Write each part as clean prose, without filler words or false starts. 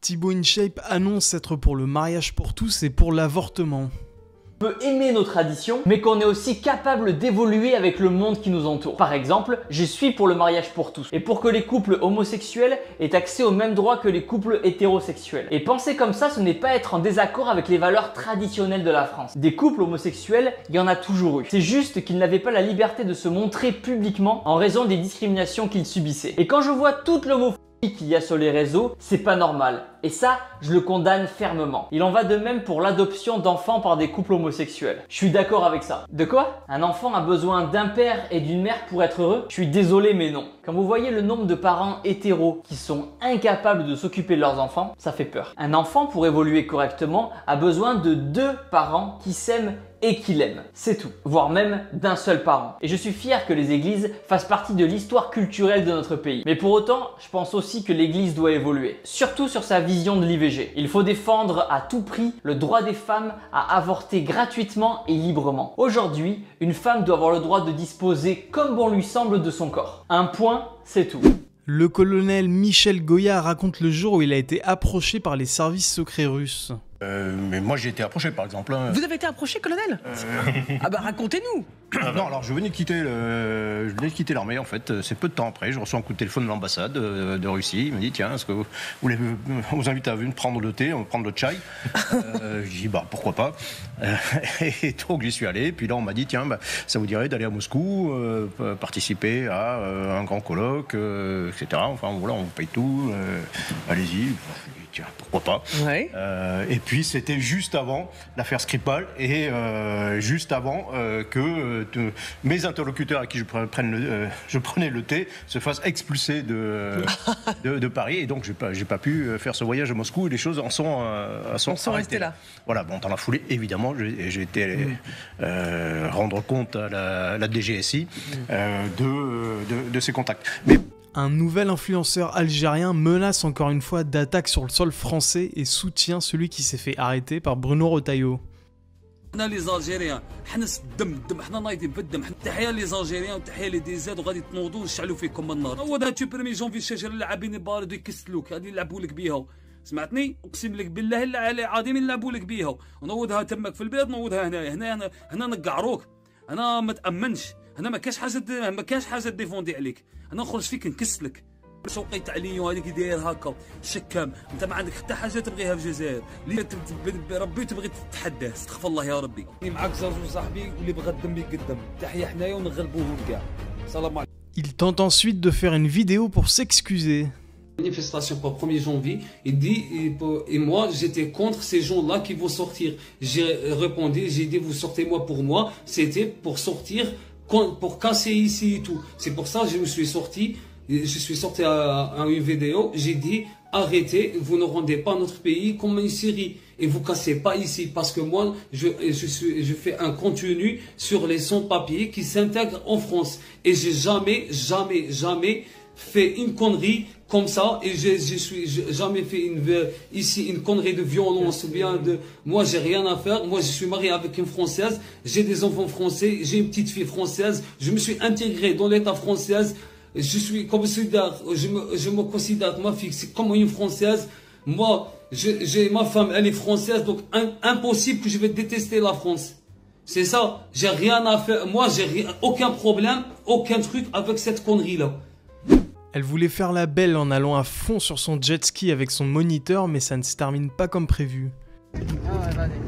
Thibaut InShape annonce être pour le mariage pour tous et pour l'avortement. On peut aimer nos traditions, mais qu'on est aussi capable d'évoluer avec le monde qui nous entoure. Par exemple, je suis pour le mariage pour tous et pour que les couples homosexuels aient accès aux mêmes droits que les couples hétérosexuels. Et penser comme ça, ce n'est pas être en désaccord avec les valeurs traditionnelles de la France. Des couples homosexuels, il y en a toujours eu. C'est juste qu'ils n'avaient pas la liberté de se montrer publiquement en raison des discriminations qu'ils subissaient. Et quand je vois toute l'homophobie qu'il y a sur les réseaux, c'est pas normal. Et ça, je le condamne fermement. Il en va de même pour l'adoption d'enfants par des couples homosexuels. Je suis d'accord avec ça. De quoi? Un enfant a besoin d'un père et d'une mère pour être heureux? Je suis désolé, mais non. Quand vous voyez le nombre de parents hétéros qui sont incapables de s'occuper de leurs enfants, ça fait peur. Un enfant, pour évoluer correctement, a besoin de 2 parents qui s'aiment et qui l'aiment. C'est tout. Voire même d'un seul parent. Et je suis fier que les églises fassent partie de l'histoire culturelle de notre pays. Mais pour autant, je pense aussi que l'église doit évoluer. Surtout sur sa vision de l'IVG. Il faut défendre à tout prix le droit des femmes à avorter gratuitement et librement. Aujourd'hui, une femme doit avoir le droit de disposer comme bon lui semble de son corps. Un point, c'est tout. Le colonel Michel Goya raconte le jour où il a été approché par les services secrets russes. Mais moi j'ai été approché par exemple. Hein. Vous avez été approché, colonel? Ah bah racontez-nous. Non, alors je venais de quitter l'armée en fait. C'est peu de temps après, je reçois un coup de téléphone de l'ambassade de Russie. Il me dit tiens, est-ce que vous voulez vous inviter à venir prendre le thé, prendre le chai? Je dis bah pourquoi pas. Et donc j'y suis allé. Puis là on m'a dit tiens, bah, ça vous dirait d'aller à Moscou, participer à un grand colloque, etc. Enfin voilà, on vous paye tout. Allez-y. Tiens, pourquoi pas. Ouais. Et puis c'était juste avant l'affaire Skripal et juste avant que mes interlocuteurs à qui je prenais le thé se fassent expulser de Paris. Et donc j'ai pas pu faire ce voyage à Moscou et les choses en sont restées là. Voilà, bon, dans la foulée, évidemment, j'ai été allé rendre compte à la DGSI de ces contacts. Mais un nouvel influenceur algérien menace encore une fois d'attaque sur le sol français et soutient celui qui s'est fait arrêter par Bruno Retailleau. حنا لي زالجيريان حنا الدم حنا نايضين في الدم تحيه لي زالجيريان وتحيه لي دي زاد وغادي تنوضوا ونشعلوا فيكم النار هو هذا تو بريمي جونفي الشجره اللاعبين بارد يكسلوك غادي يلعبوا لك بيها سمعتني اقسم لك بالله الا على عظيم يلعبوا لك بيها ونوضها تمك في البلاد نوضها هنا نقعروك انا ما تامنش هنا ما كاش حاجه ديفوندي عليك انا نخرج فيك نكسلك شوقيت علي وهذيك داير هكا شكام انت ما عندك حتى حاجه تبغيها في الجزائر اللي ربي تبغي تتحدى استغفر الله يا ربي معاك زوج صاحبي واللي بغى الدم يقدم تحيه حنايا ونغلبوهم كاع سلام عليكم. Il tente ensuite de faire une vidéo pour s'excuser. Manifestation pour 1er janvier, il dit, et moi j'étais contre ces gens-là qui vont sortir. J'ai répondu, j'ai dit vous sortez moi, c'était pour sortir, pour casser ici et tout. C'est pour ça que je suis sorti à une vidéo, j'ai dit arrêtez, vous ne rendez pas notre pays comme une Syrie et vous cassez pas ici parce que moi je fais un contenu sur les sans-papiers qui s'intègrent en France et j'ai jamais fait une connerie comme ça et j'ai jamais fait une connerie de violence ou bien de moi j'ai rien à faire, moi je suis marié avec une Française, j'ai des enfants français, j'ai une petite fille française, je me suis intégré dans l'état française. Je suis comme je me considère ma fille c'est comme une Française. Moi, j'ai ma femme, elle est française, donc impossible que je vais détester la France. C'est ça. J'ai rien à faire. Moi, j'ai aucun problème, aucun truc avec cette connerie-là. Elle voulait faire la belle en allant à fond sur son jet ski avec son moniteur, mais ça ne se termine pas comme prévu. Ah ouais, vas-y.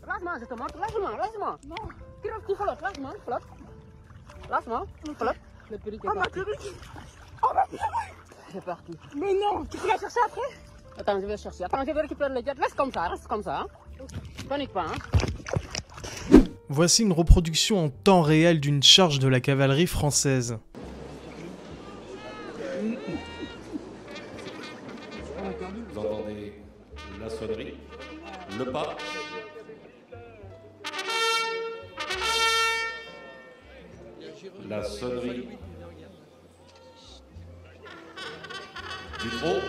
Relax-moi, je te montre. Relax-moi. Non. Tu flottes, Relax-moi. Flotte. Le perruque est parti. Oh ma perruque. C'est parti. Mais non, tu peux la chercher après? Attends, je vais chercher. Attends, je vais récupérer le jet. Reste comme ça. Hein. Panique pas, hein. Voici une reproduction en temps réel d'une charge de la cavalerie française. Vous entendez la sonnerie. premier. Le pas. La sonnerie. Du trot.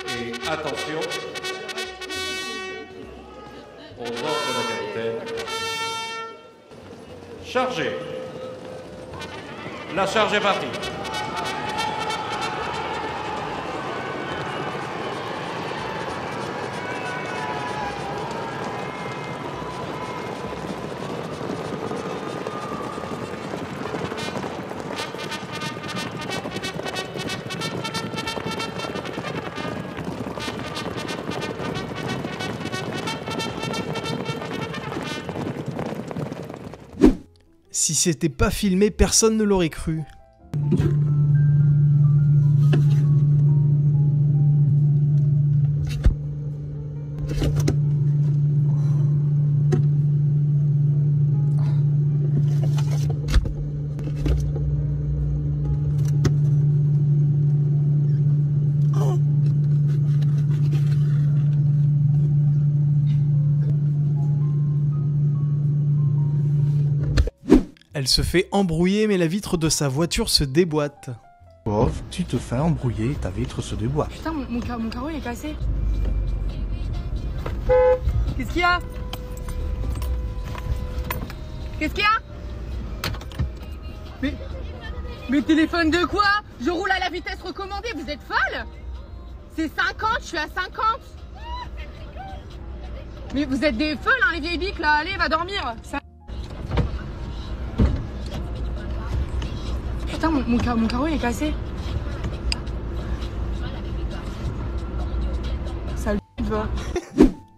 Et attention aux ordres de la capitaine. Chargez. La charge est partie. Si c'était pas filmé, personne ne l'aurait cru. Elle se fait embrouiller, mais la vitre de sa voiture se déboîte. Pauvre, tu te fais embrouiller, ta vitre se déboîte. Putain, mon carreau il est cassé. Qu'est-ce qu'il y a? Qu'est-ce qu'il y a? Mais téléphone de quoi? Je roule à la vitesse recommandée, vous êtes folle? C'est 50, je suis à 50. Mais vous êtes des folles, hein, les vieilles biques là, allez, va dormir. Putain, mon carreau il est cassé. Ça le va.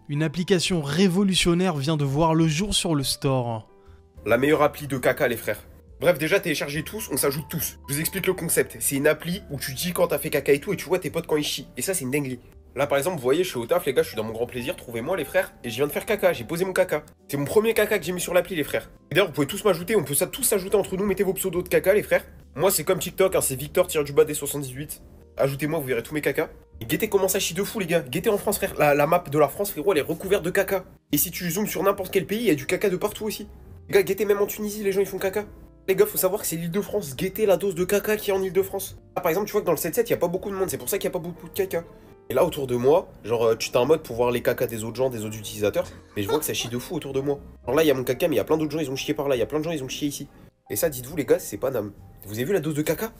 Une application révolutionnaire vient de voir le jour sur le store. La meilleure appli de caca, les frères. Bref, déjà, téléchargez tous, on s'ajoute tous. Je vous explique le concept. C'est une appli où tu dis quand t'as fait caca et tout, et tu vois tes potes quand ils chient. Et ça, c'est une dinguerie. Là, par exemple, vous voyez, je suis au taf, les gars, je suis dans mon grand plaisir, trouvez-moi, les frères, et je viens de faire caca, j'ai posé mon caca. C'est mon premier caca que j'ai mis sur l'appli, les frères. D'ailleurs, vous pouvez tous m'ajouter, on peut ça tous s'ajouter entre nous, mettez vos pseudos de caca, les frères. Moi, c'est comme TikTok, hein, c'est Victor-des78. Ajoutez-moi, vous verrez tous mes cacas. Et Guettez comment ça chie de fou, les gars. Guettez en France, frère. La map de la France, frérot, elle est recouverte de caca. Et si tu zoomes sur n'importe quel pays, il y a du caca de partout aussi. Les gars, Guettez même en Tunisie, les gens ils font caca. Les gars, faut savoir que c'est l'Île-de-France. Guettez la dose de caca qui est en Île-de-France. Là, par exemple, tu vois que dans le 7-7, il n'y a pas beaucoup de monde, c'est pour ça qu'il n'y a pas beaucoup de caca. Et là, autour de moi, genre, tu t'as un mode pour voir les cacas des autres gens, des autres utilisateurs. Mais je vois que ça chie de fou autour de moi. Alors là, il y a mon caca, mais il y a plein d'autres gens, ils ont chié par là. Il y a plein de gens, ils ont chié ici. Et ça, dites-vous, les gars, c'est pas Nam. Vous avez vu la dose de caca?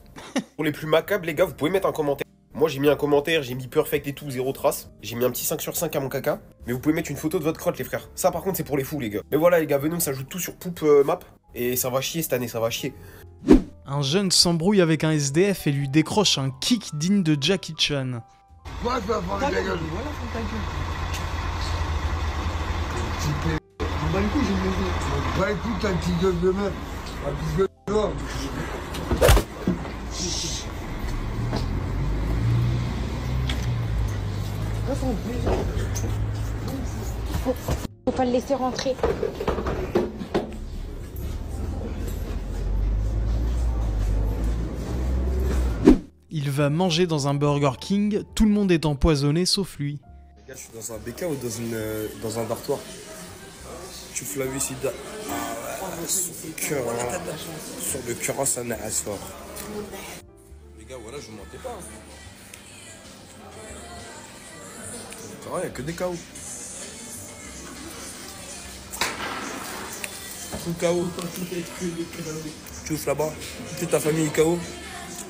Pour les plus macabres, les gars, vous pouvez mettre un commentaire. Moi, j'ai mis un commentaire, j'ai mis perfect et tout, 0 trace. J'ai mis un petit 5 sur 5 à mon caca. Mais vous pouvez mettre une photo de votre crotte, les frères. Ça, par contre, c'est pour les fous, les gars. Mais voilà, les gars, venez, on s'ajoute tout sur Poop Map. Et ça va chier cette année, ça va chier. Un jeune s'embrouille avec un SDF et lui décroche un kick digne de Jackie Chan. Quoi, tu vas faire ta gueule? Voilà, ta gueule. Je m'en bats les couilles, j'ai une maison. Je m'en bats les couilles, t'as un petit gueule de merde. Un petit gueule de merde. Faut pas le laisser rentrer. Il va manger dans un Burger King, tout le monde est empoisonné sauf lui. Les gars, je suis dans un BK ou dans un dortoir. Tu fous la vue ici. Ah ouais, sur le cœur, ça n'a assez fort. Les gars, voilà, je vous mentais pas. Il n'y a que des KO. Tout KO. Tu ouvres là-bas. Toute ta famille est KO.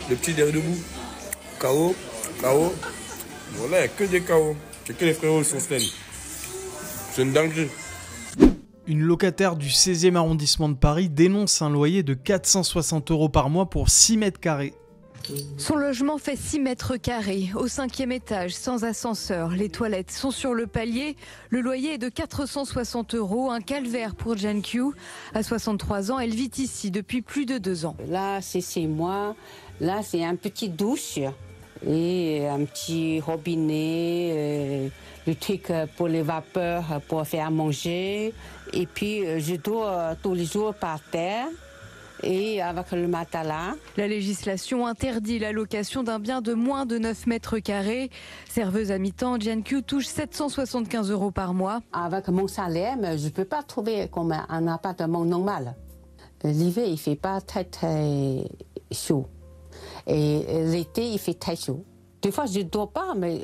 Le petit derrière debout. KO. KO. Voilà, il n'y a que des KO. C'est que les frérots qui sont pleins. C'est une dinguerie. Une locataire du 16e arrondissement de Paris dénonce un loyer de 460 € par mois pour 6 mètres carrés. Son logement fait 6 mètres carrés, au 5e étage, sans ascenseur. Les toilettes sont sur le palier. Le loyer est de 460 €, un calvaire pour Jan Q. À 63 ans, elle vit ici depuis plus de 2 ans. Là, c'est chez moi. Là, c'est un petit douche et un petit robinet, le truc pour les vapeurs, pour faire manger. Et puis, je dors tous les jours par terre. et avec le matelas. La législation interdit la location d'un bien de moins de 9 mètres carrés. Serveuse à mi-temps, Jiankyu touche 775 € par mois. Avec mon salaire, je ne peux pas trouver comme un appartement normal. L'hiver, il ne fait pas très chaud. Et l'été, il fait très chaud. Des fois, je ne dors pas, mais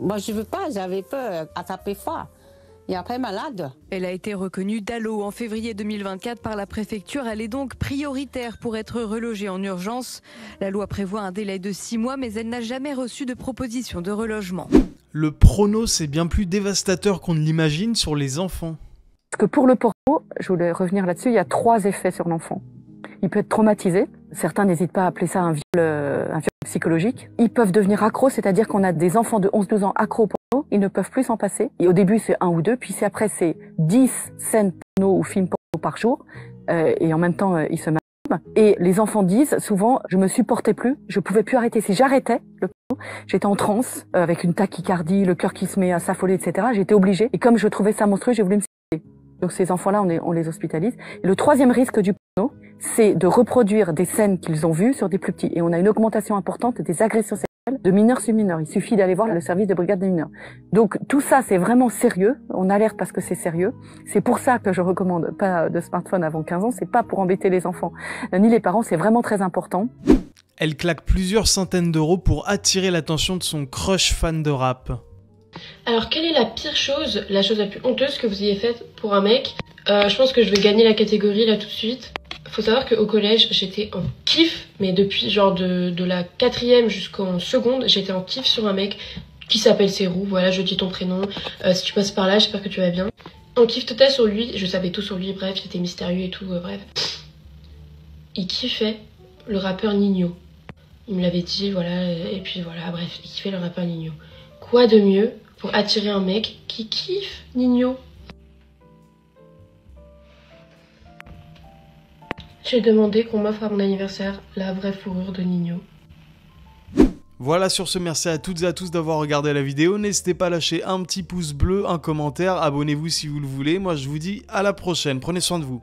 moi, je ne veux pas, j'avais peur d'attraper froid. Et après, malade. Elle a été reconnue DALO en février 2024 par la préfecture. Elle est donc prioritaire pour être relogée en urgence. La loi prévoit un délai de 6 mois, mais elle n'a jamais reçu de proposition de relogement. Le porno, c'est bien plus dévastateur qu'on ne l'imagine sur les enfants. Parce que pour le porno, je voulais revenir là-dessus, il y a 3 effets sur l'enfant. Il peut être traumatisé. Certains n'hésitent pas à appeler ça un viol psychologique. Ils peuvent devenir accros, c'est-à-dire qu'on a des enfants de 11-12 ans accros au porno. Ils ne peuvent plus s'en passer. Et au début, c'est 1 ou 2, puis après, c'est 10 scènes porno ou films porno par jour. Et en même temps, ils se masturbent. Et les enfants disent souvent, je me supportais plus, je pouvais plus arrêter. Si j'arrêtais le porno, j'étais en transe, avec une tachycardie, le cœur qui se met à s'affoler, etc. J'étais obligée. Et comme je trouvais ça monstrueux, j'ai voulu me suicider. Donc ces enfants-là, on les hospitalise. Et le 3e risque du porno, c'est de reproduire des scènes qu'ils ont vues sur des plus petits. Et on a une augmentation importante des agressions sexuelles de mineurs sur mineurs. Il suffit d'aller voir le service de brigade des mineurs. Donc tout ça, c'est vraiment sérieux. On alerte parce que c'est sérieux. C'est pour ça que je recommande pas de smartphone avant 15 ans. C'est pas pour embêter les enfants ni les parents. C'est vraiment très important. Elle claque plusieurs centaines d'euros pour attirer l'attention de son crush fan de rap. Alors, quelle est la pire chose, la chose la plus honteuse que vous ayez faite pour un mec? Je pense que je vais gagner la catégorie là tout de suite. Faut savoir qu'au collège, j'étais en kiff, mais depuis genre de la 4e jusqu'en seconde, j'étais en kiff sur un mec qui s'appelle Serou. Voilà, je dis ton prénom. Si tu passes par là, j'espère que tu vas bien. En kiff total sur lui, je savais tout sur lui, bref, c'était mystérieux et tout, bref. Il kiffait le rappeur Nino. Il me l'avait dit, voilà, et puis voilà, bref, il kiffait le rappeur Nino. Quoi de mieux pour attirer un mec qui kiffe Nino? J'ai demandé qu'on m'offre à mon anniversaire la vraie fourrure de Nino. Voilà, sur ce, merci à toutes et à tous d'avoir regardé la vidéo. N'hésitez pas à lâcher un petit pouce bleu, un commentaire, abonnez-vous si vous le voulez. Moi, je vous dis à la prochaine. Prenez soin de vous.